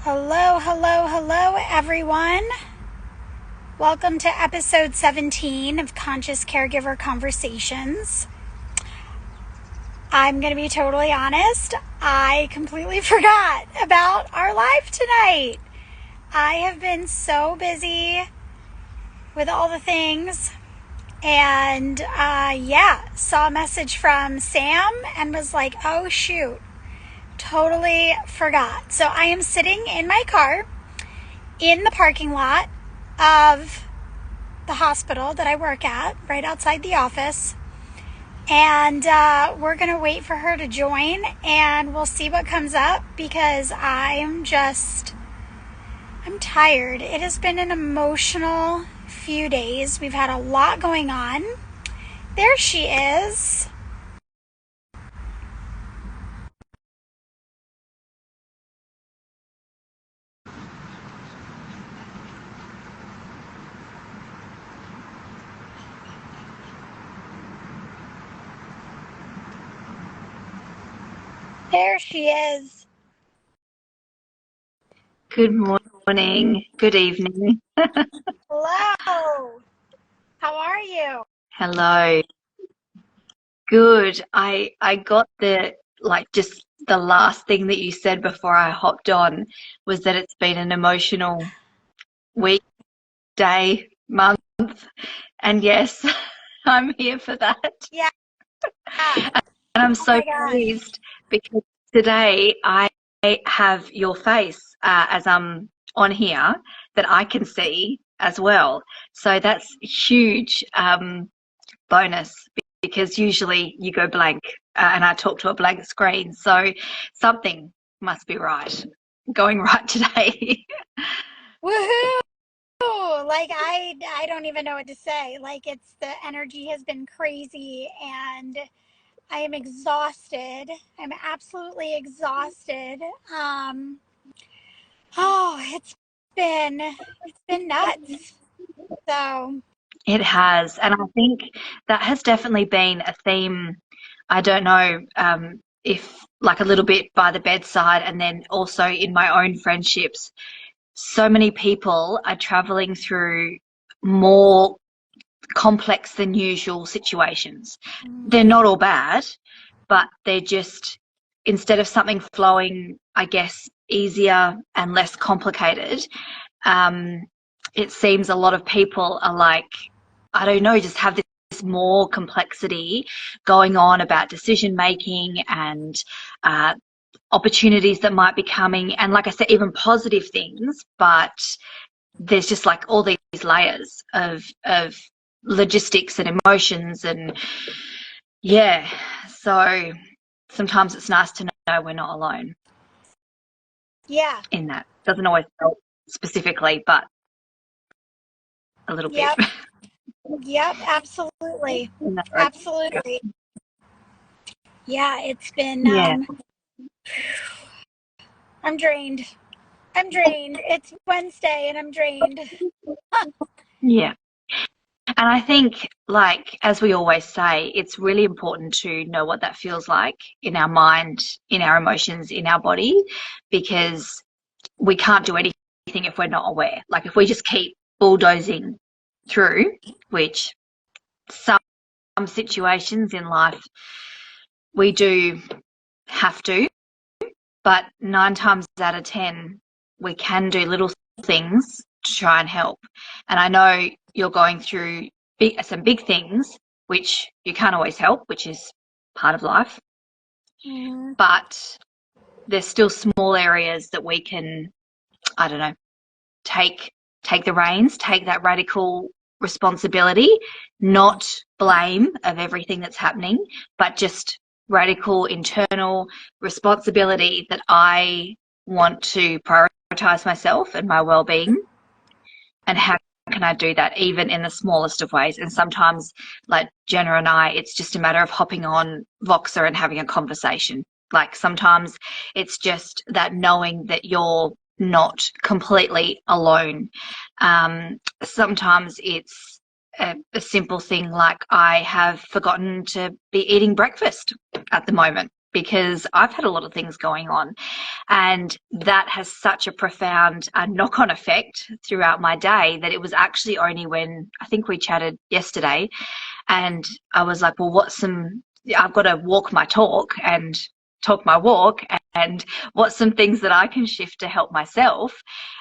Hello, hello, hello, everyone. Welcome to episode 17 of Conscious Caregiver Conversations. I'm going to be totally honest. I completely forgot about our live tonight. I have been so busy with all the things. And saw a message from Sam and was like, oh shoot, totally forgot. So I am sitting in my car in the parking lot of the hospital that I work at, right outside the office. And we're going to wait for her to join and we'll see what comes up because I'm tired. It has been an emotional few days. We've had a lot going on. There she is. There she is. Good morning. Good evening. Hello. How are you? Hello. Good. I got just the last thing that you said before I hopped on was that it's been an emotional week, day, month. And yes, I'm here for that. Yeah. And I'm so pleased because today I have your face as I'm on here that I can see as well. So that's huge bonus because usually you go blank and I talk to a blank screen. So something must be going right today. Woohoo! Like I don't even know what to say. Like the energy has been crazy and I am exhausted. I'm absolutely exhausted. It's been nuts. So It has. And I think that has definitely been a theme. I don't know if like a little bit by the bedside and then also in my own friendships. So many people are traveling through more complex than usual situations. They're not all bad, but they're just, instead of something flowing, I guess, easier and less complicated, it seems a lot of people are like, I don't know, just have this more complexity going on about decision making and opportunities that might be coming. And like I said, even positive things, but there's just like all these layers of logistics and emotions and yeah, so sometimes it's nice to know we're not alone. yeah. In that. Doesn't always help specifically, but a little bit. Yep, absolutely. Absolutely. Yeah, it's been I'm drained. It's Wednesday and I'm drained. Yeah. And I think, like, as we always say, it's really important to know what that feels like in our mind, in our emotions, in our body, because we can't do anything if we're not aware. Like, if we just keep bulldozing through, which some situations in life we do have to, but 9 times out of 10, we can do little things to try and help. And I know you're going through some big things, which you can't always help, which is part of life. But there's still small areas that we can, I don't know, take the reins, take that radical responsibility, not blame of everything that's happening, but just radical internal responsibility that I want to prioritize myself and my well-being, and how can I do that even in the smallest of ways. And sometimes, like Jenna and I, it's just a matter of hopping on Voxer and having a conversation. Like sometimes it's just that knowing that you're not completely alone. Sometimes it's a simple thing like I have forgotten to be eating breakfast at the moment, because I've had a lot of things going on, and that has such a profound knock-on effect throughout my day that it was actually only when I think we chatted yesterday and I was like, well, I've got to walk my talk and talk my walk, and what's some things that I can shift to help myself?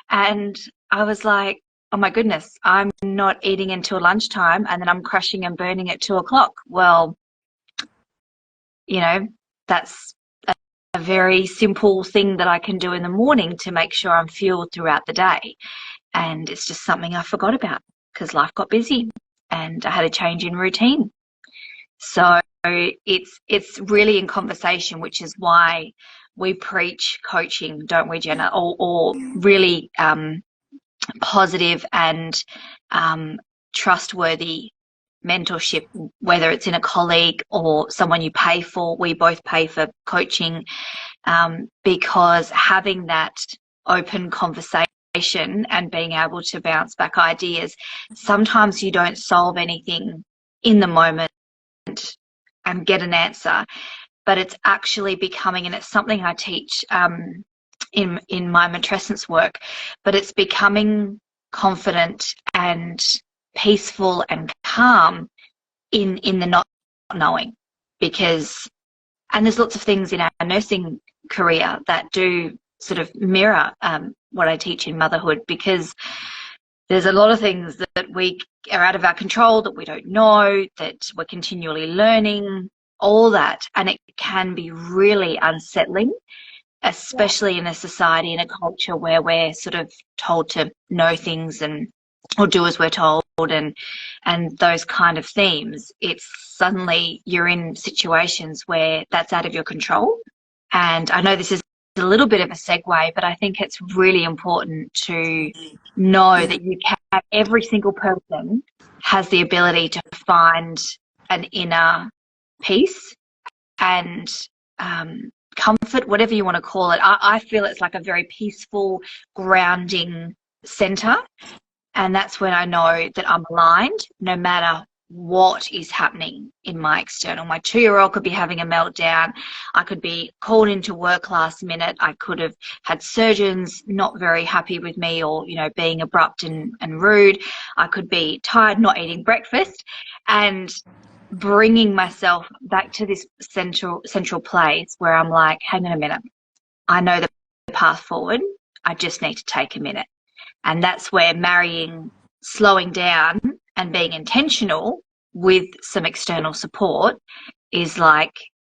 And I was like, oh my goodness, I'm not eating until lunchtime and then I'm crashing and burning at 2 o'clock. Well, that's a very simple thing that I can do in the morning to make sure I'm fueled throughout the day. And it's just something I forgot about because life got busy and I had a change in routine. So it's really in conversation, which is why we preach coaching, don't we, Jenna? Or really positive and trustworthy mentorship, whether it's in a colleague or someone you pay for. We both pay for coaching because having that open conversation and being able to bounce back ideas, sometimes you don't solve anything in the moment and get an answer, but it's actually becoming, and it's something I teach in my matrescence work, but it's becoming confident and peaceful and calm in the not knowing. Because, and there's lots of things in our nursing career that do sort of mirror what I teach in motherhood, because there's a lot of things that we are out of our control, that we don't know, that we're continually learning, all that. And it can be really unsettling, especially in a society, in a culture where we're sort of told to know things or do as we're told and those kind of themes. It's suddenly you're in situations where that's out of your control. And I know this is a little bit of a segue, but I think it's really important to know that every single person has the ability to find an inner peace and comfort, whatever you want to call it. I feel it's like a very peaceful, grounding center. And that's when I know that I'm aligned, no matter what is happening in my external. My 2-year-old could be having a meltdown. I could be called into work last minute. I could have had surgeons not very happy with me, or, being abrupt and rude. I could be tired, not eating breakfast, and bringing myself back to this central place where I'm like, hang on a minute. I know the path forward. I just need to take a minute. And that's where marrying slowing down and being intentional with some external support is like,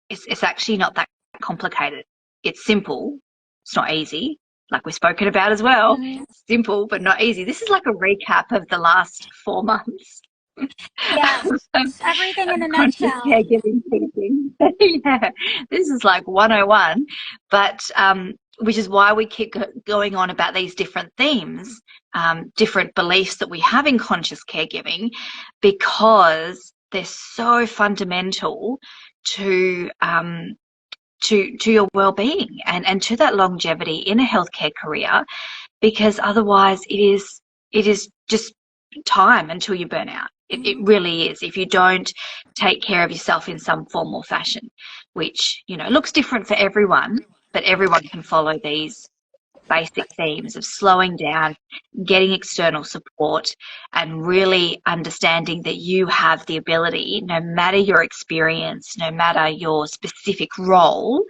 it's actually not that complicated. It's simple. It's not easy, like we've spoken about as well. It's simple, but not easy. This is like a recap of the last 4 months. Yeah, everything in a nutshell. Caregiving teaching. Yeah, this is like 101, but which is why we keep going on about these different themes, different beliefs that we have in conscious caregiving, because they're so fundamental to your well-being and to that longevity in a healthcare career, because otherwise it is just time until you burn out. It really is, if you don't take care of yourself in some form or fashion, which, looks different for everyone, but everyone can follow these basic themes of slowing down, getting external support, and really understanding that you have the ability, no matter your experience, no matter your specific role,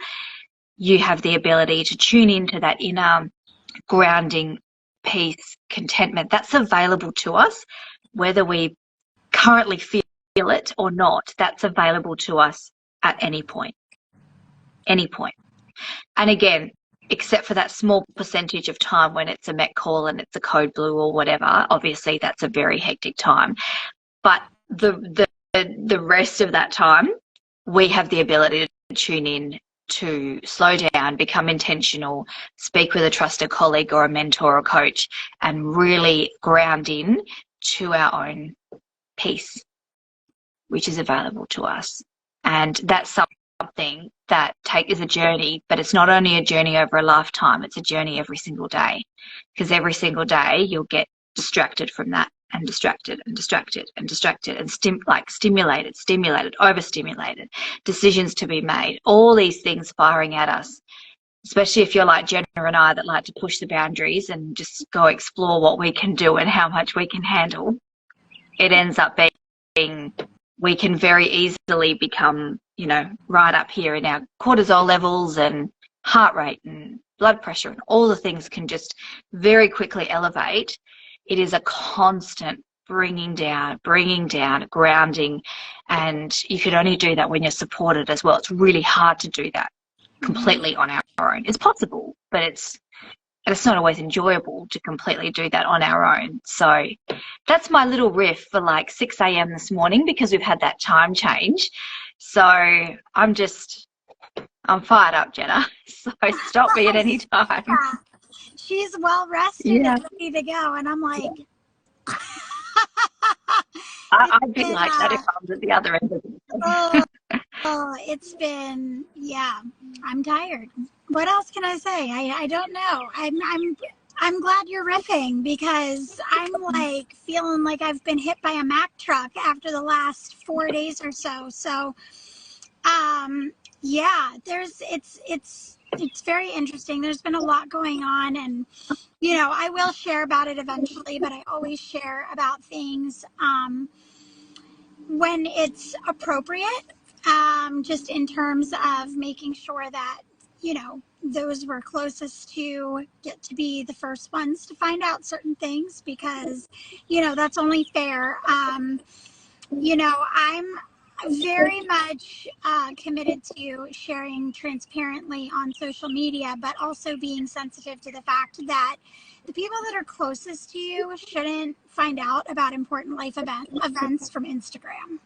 you have the ability to tune into that inner grounding, peace, contentment that's available to us, whether we currently feel it or not. That's available to us at any point. And again, except for that small percentage of time when it's a Met call and it's a code blue or whatever, obviously that's a very hectic time. But the rest of that time, we have the ability to tune in, to slow down, become intentional, speak with a trusted colleague or a mentor or coach, and really ground in to our own peace, which is available to us. And that's something that is a journey, but it's not only a journey over a lifetime, it's a journey every single day, because every single day you'll get distracted from that and distracted and distracted and distracted and stimulated, overstimulated, decisions to be made, all these things firing at us, especially if you're like Jenna and I that like to push the boundaries and just go explore what we can do and how much we can handle. It ends up being, we can very easily become, right up here in our cortisol levels, and heart rate and blood pressure and all the things can just very quickly elevate. It is a constant bringing down, grounding, and you can only do that when you're supported as well. It's really hard to do that completely on our own. It's possible, but it's not always enjoyable to completely do that on our own. So that's my little riff for like 6 a.m. this morning, because we've had that time change. So I'm fired up, Jenna. So stop me at any time. Yeah. She's well rested and ready to go, and I'm like, I'd be like that if I was at the other end of it. It's been, I'm tired. What else can I say? I don't know. I'm glad you're riffing, because I'm like feeling like I've been hit by a Mack truck after the last 4 days or so. So, it's very interesting. There's been a lot going on, and I will share about it eventually, but I always share about things when it's appropriate, just in terms of making sure that those we're closest to get to be the first ones to find out certain things, because that's only fair. I'm very much committed to sharing transparently on social media, but also being sensitive to the fact that the people that are closest to you shouldn't find out about important life events from Instagram.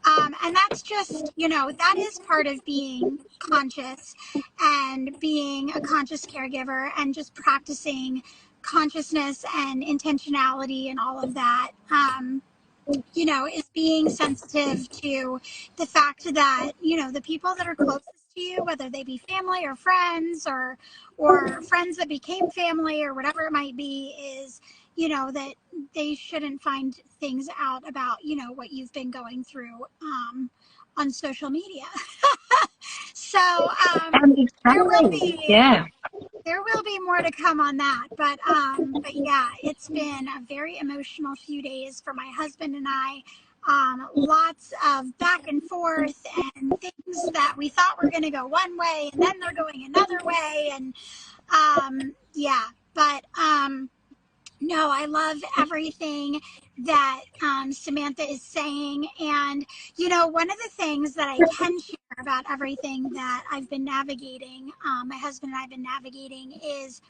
And that's just, that is part of being conscious and being a conscious caregiver, and just practicing consciousness and intentionality and all of that. Is being sensitive to the fact that, the people that are closest to you, whether they be family or friends, or friends that became family, or whatever it might be, is, that they shouldn't find things out about, what you've been going through on social media. So there will be more to come on that, but yeah, it's been a very emotional few days for my husband and I. Lots of back and forth, and things that we thought were going to go one way, and then they're going another way, and but no, I love everything that Samantha is saying. And, one of the things that I can share about everything that I've been navigating, my husband and I have been navigating, is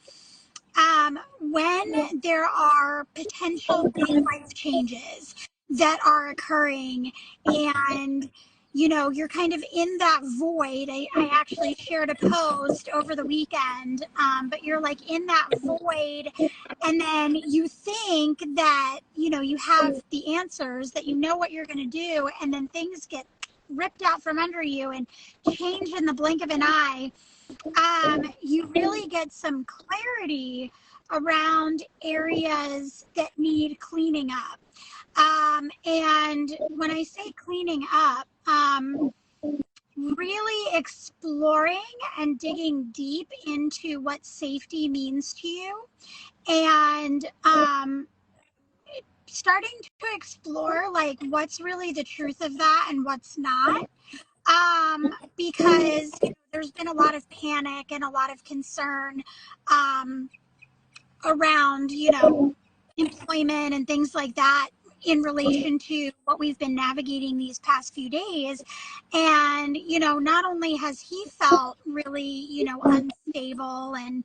when there are potential big life changes that are occurring, and you're kind of in that void. I actually shared a post over the weekend, but you're like in that void, and then you think that you have the answers, that what you're going to do, and then things get ripped out from under you and change in the blink of an eye. You really get some clarity around areas that need cleaning up. And when I say cleaning up, really exploring and digging deep into what safety means to you, and starting to explore like what's really the truth of that and what's not. Because there's been a lot of panic and a lot of concern around, employment and things like that, in relation to what we've been navigating these past few days. And, not only has he felt really, unstable and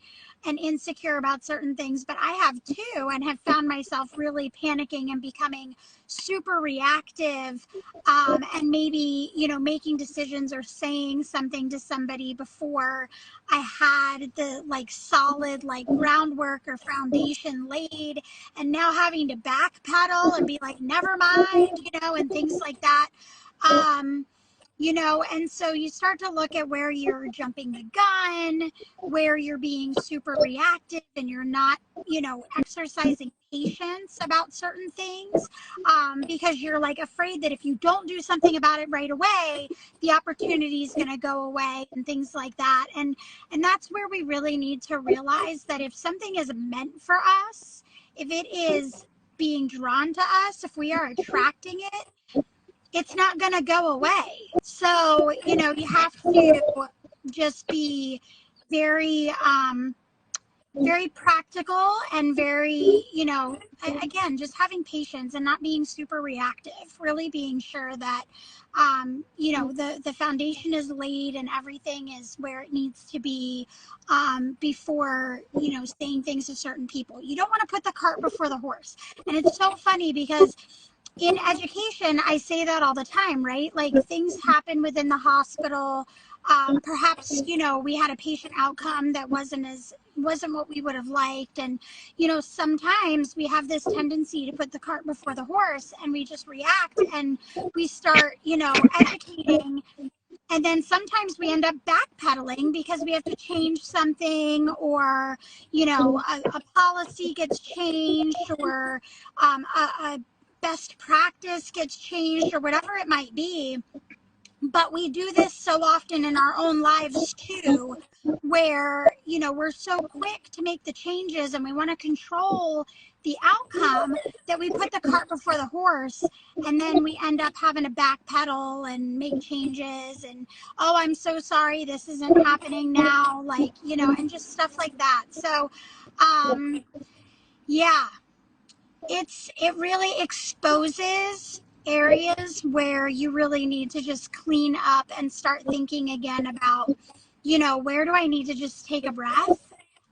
insecure about certain things, but I have too, and have found myself really panicking and becoming super reactive, and maybe, making decisions or saying something to somebody before I had the solid groundwork or foundation laid, and now having to backpedal and be like, never mind, and things like that. And so you start to look at where you're jumping the gun, where you're being super reactive and you're not, exercising patience about certain things, because you're like afraid that if you don't do something about it right away, the opportunity is going to go away and things like that. And that's where we really need to realize that if something is meant for us, if it is being drawn to us, if we are attracting it, it's not going to go away. So, you have to just be very, very practical and very, again, just having patience and not being super reactive, really being sure that, the foundation is laid and everything is where it needs to be, before, saying things to certain people. You don't want to put the cart before the horse. And it's so funny because in education, I say that all the time, right? Like things happen within the hospital. Perhaps, we had a patient outcome that wasn't what we would have liked. And, sometimes we have this tendency to put the cart before the horse and we just react and we start, educating. And then sometimes we end up backpedaling because we have to change something, or, a policy gets changed, or a best practice gets changed, or whatever it might be. But we do this so often in our own lives too, where, we're so quick to make the changes and we want to control the outcome that we put the cart before the horse, and then we end up having to backpedal and make changes and, oh, I'm so sorry, this isn't happening now, like, and just stuff like that. So, yeah, it really exposes areas where you really need to just clean up and start thinking again about, where do I need to just take a breath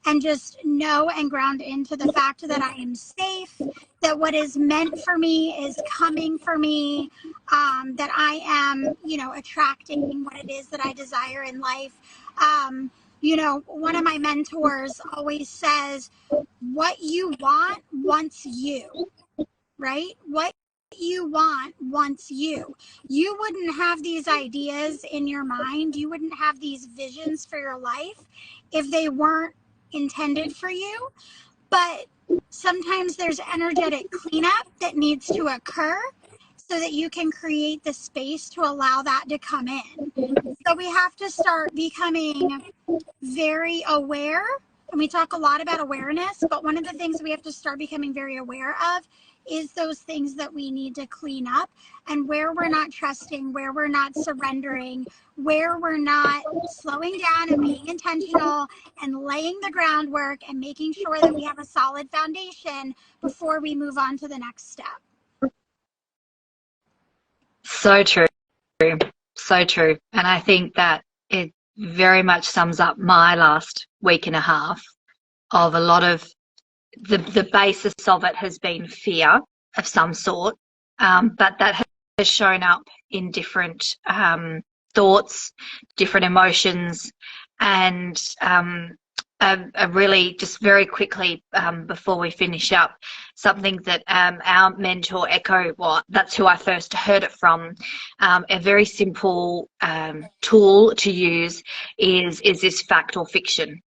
and just know and ground into the fact that I am safe, that what is meant for me is coming for me, that I am, attracting what it is that I desire in life. One of my mentors always says, what you want wants you, right? What you want wants you. You wouldn't have these ideas in your mind, you wouldn't have these visions for your life if they weren't intended for you. But sometimes there's energetic cleanup that needs to occur so that you can create the space to allow that to come in. So we have to start becoming very aware. And we talk a lot about awareness, but one of the things we have to start becoming very aware of is those things that we need to clean up, and where we're not trusting, where we're not surrendering, where we're not slowing down and being intentional and laying the groundwork and making sure that we have a solid foundation before we move on to the next step. So true. So true. And I think that it very much sums up my last week and a half of a lot of the basis of it has been fear of some sort, but that has shown up in different thoughts, different emotions, and a really just very quickly before we finish up, something that our mentor Echo, well, that's who I first heard it from, a very simple tool to use is this fact or fiction.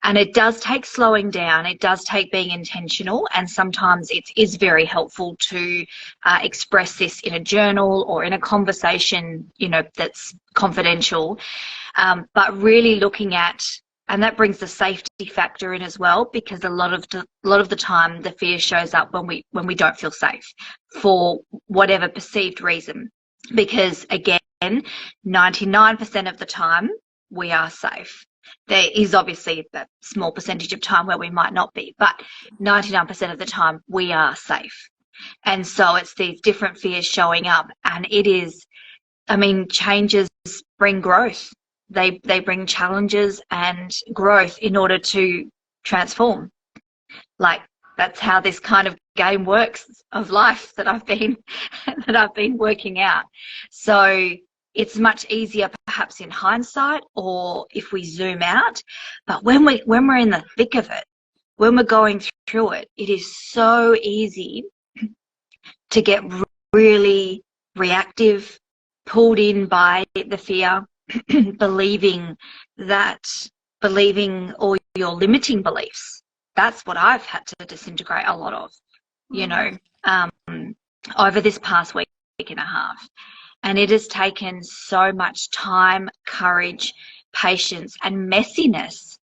And it does take slowing down, it does take being intentional, and sometimes it is very helpful to express this in a journal or in a conversation, that's confidential, but really looking at, and that brings the safety factor in as well, because a lot of the time the fear shows up when we don't feel safe for whatever perceived reason, because again, 99% of the time we are safe. There is obviously a small percentage of time where we might not be, but 99% of the time we are safe. And so it's these different fears showing up, and it is, changes bring growth. They bring challenges and growth in order to transform. Like, that's how this kind of game works of life that I've been working out. So it's much easier perhaps in hindsight or if we zoom out, but when we're in the thick of it, when we're going through it, it is so easy to get really reactive, pulled in by the fear, believing all your limiting beliefs. That's what I've had to disintegrate a lot of, you know, over this past week and a half. And it has taken so much time, courage, patience, and messiness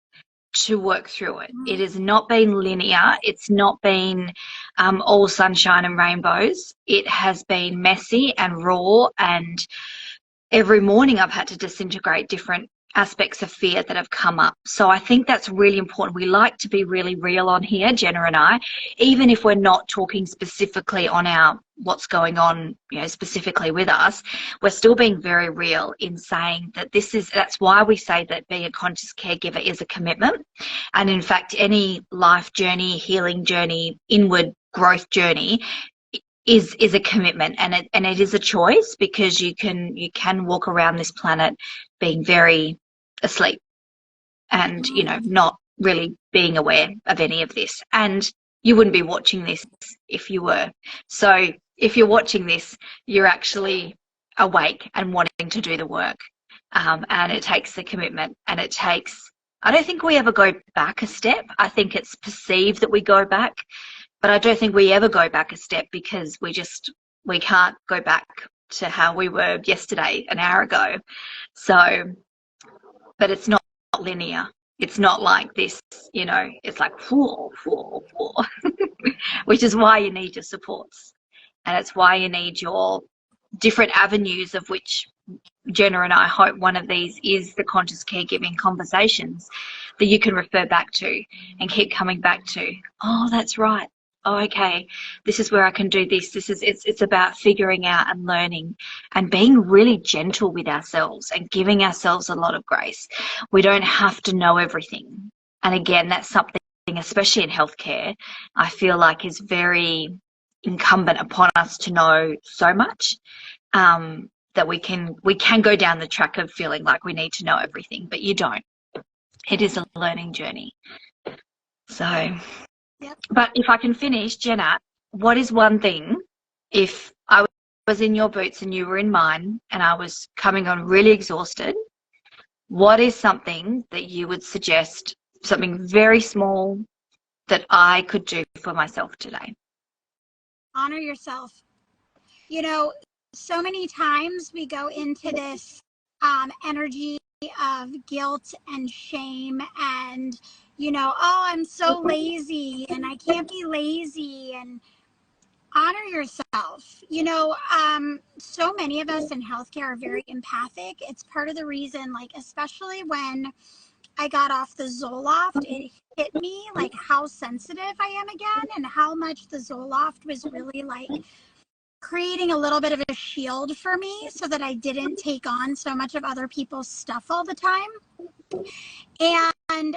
to work through it. It has not been linear. It's not been all sunshine and rainbows. It has been messy and raw, and every morning I've had to disintegrate different aspects of fear that have come up. So I think that's really important. We like to be really real on here, Jenna and I, even if we're not talking specifically on our what's going on, you know, specifically with us, we're still being very real in saying that that's why we say that being a conscious caregiver is a commitment. And in fact, any life journey, healing journey, inward growth journey is a commitment, and it is a choice, because you can walk around this planet being very asleep and, you know, not really being aware of any of this. And you wouldn't be watching this if you were. So if you're watching this, you're actually awake and wanting to do the work. And it takes the commitment, and I don't think we ever go back a step. I think it's perceived that we go back, but I don't think we ever go back a step, because we can't go back to how we were yesterday, an hour ago. So, but it's not linear. It's not like this, you know, it's like, which is why you need your supports. And it's why you need your different avenues, of which Jenna and I hope one of these is the conscious caregiving conversations that you can refer back to and keep coming back to. Oh, that's right. Oh, okay, this is where I can do this. It's about figuring out and learning and being really gentle with ourselves and giving ourselves a lot of grace. We don't have to know everything. And again, that's something, especially in healthcare, I feel like is very incumbent upon us to know so much, that we can go down the track of feeling like we need to know everything, but you don't. It is a learning journey. So... Yep. But if I can finish, Jenna, what is one thing, if I was in your boots and you were in mine and I was coming on really exhausted, what is something that you would suggest, something very small that I could do for myself today? Honor yourself. You know, so many times we go into this energy of guilt and shame and, you know, oh, I'm so lazy and I can't be lazy, and honor yourself. You know, so many of us in healthcare are very empathic. It's part of the reason, like, especially when I got off the Zoloft, it hit me like how sensitive I am again, and how much the Zoloft was really like creating a little bit of a shield for me so that I didn't take on so much of other people's stuff all the time. And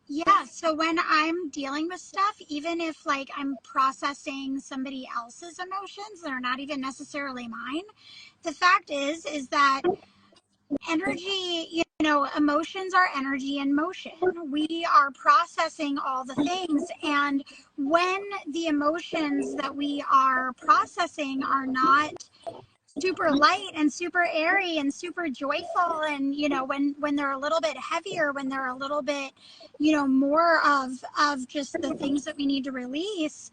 yeah, so when I'm dealing with stuff, even if like I'm processing somebody else's emotions that are not even necessarily mine, the fact is that energy, you know, emotions are energy in motion. We are processing all the things, and when the emotions that we are processing are not super light and super airy and super joyful, and, you know, when they're a little bit heavier, when they're a little bit, you know, more of just the things that we need to release,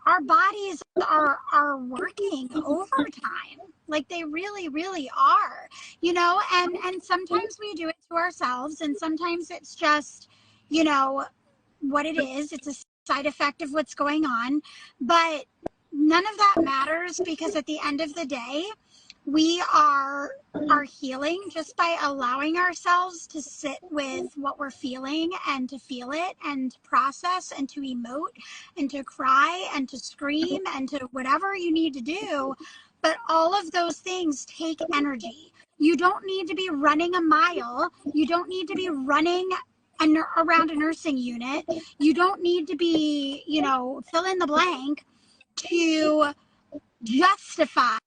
our bodies are working overtime. Like they really, really are, you know, and sometimes we do it to ourselves, and sometimes it's just, you know, what it is. It's a side effect of what's going on, but none of that matters, because at the end of the day, we are healing just by allowing ourselves to sit with what we're feeling and to feel it and to process and to emote and to cry and to scream and to whatever you need to do. But all of those things take energy. You don't need to be running a mile. You don't need to be running around a nursing unit. You don't need to be, you know, fill in the blank to justify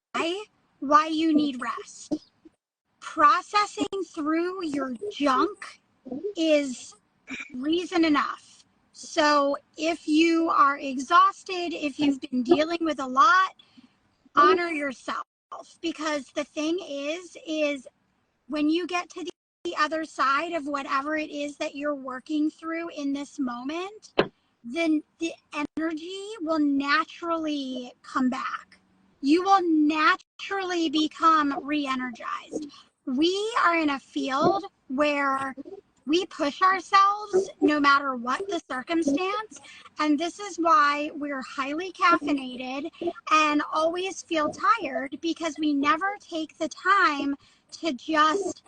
why you need rest. Processing through your junk is reason enough. So if you are exhausted, if you've been dealing with a lot, honor yourself. because the thing is when you get to the other side of whatever it is that you're working through in this moment, then the energy will naturally come back. You will naturally become re-energized. We are in a field where we push ourselves no matter what the circumstance. And this is why we're highly caffeinated and always feel tired, because we never take the time to just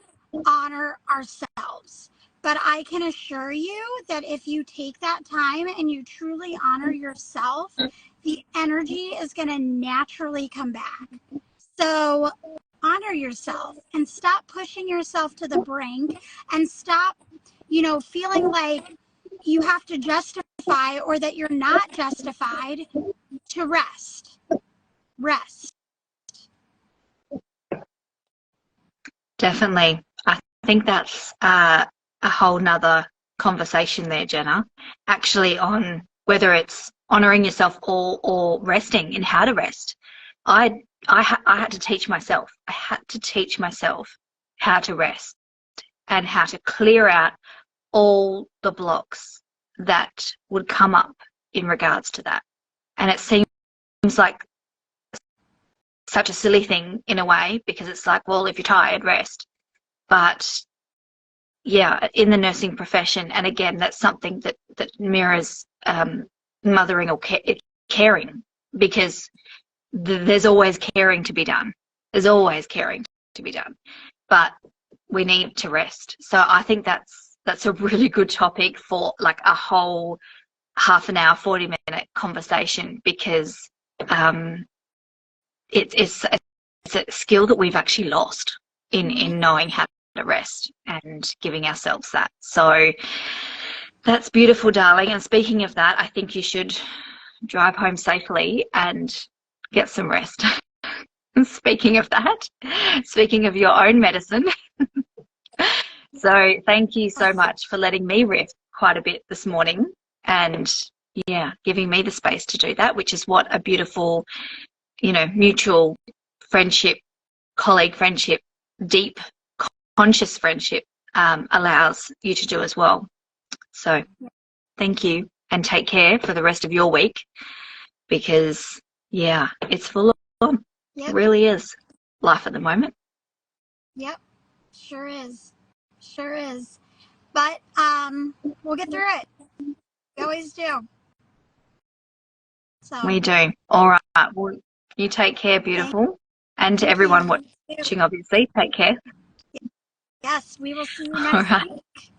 honor ourselves. But I can assure you that if you take that time and you truly honor yourself, the energy is going to naturally come back. So honor yourself and stop pushing yourself to the brink, and stop, feeling like you have to justify or that you're not justified to rest. Rest. Definitely. I think that's a whole nother conversation there, Jenna, actually, on whether it's honoring yourself or resting and how to rest. I had to teach myself. I had to teach myself how to rest and how to clear out all the blocks that would come up in regards to that. And it seems like such a silly thing in a way, because it's like, well, if you're tired, rest. But yeah, in the nursing profession, and again, that's something that mirrors mothering or caring, because there's always caring to be done. There's always caring to be done, but we need to rest. So I think that's a really good topic for like a whole half an hour, 40-minute conversation, because it's a skill that we've actually lost in knowing how to rest and giving ourselves that. So that's beautiful, darling. And speaking of that, I think you should drive home safely and get some rest. Speaking of that, speaking of your own medicine. So thank you so much for letting me rest quite a bit this morning, and yeah, giving me the space to do that, which is what a beautiful, mutual friendship, colleague friendship, deep conscious friendship allows you to do as well. So thank you, and take care for the rest of your week, because yeah, it's full on. Yep. It really is life at the moment. Yep, sure is. Sure is. But we'll get through it. We always do. So we do. All right. Well, you take care, beautiful. And to everyone watching, obviously, take care. Yes, we will see you next week.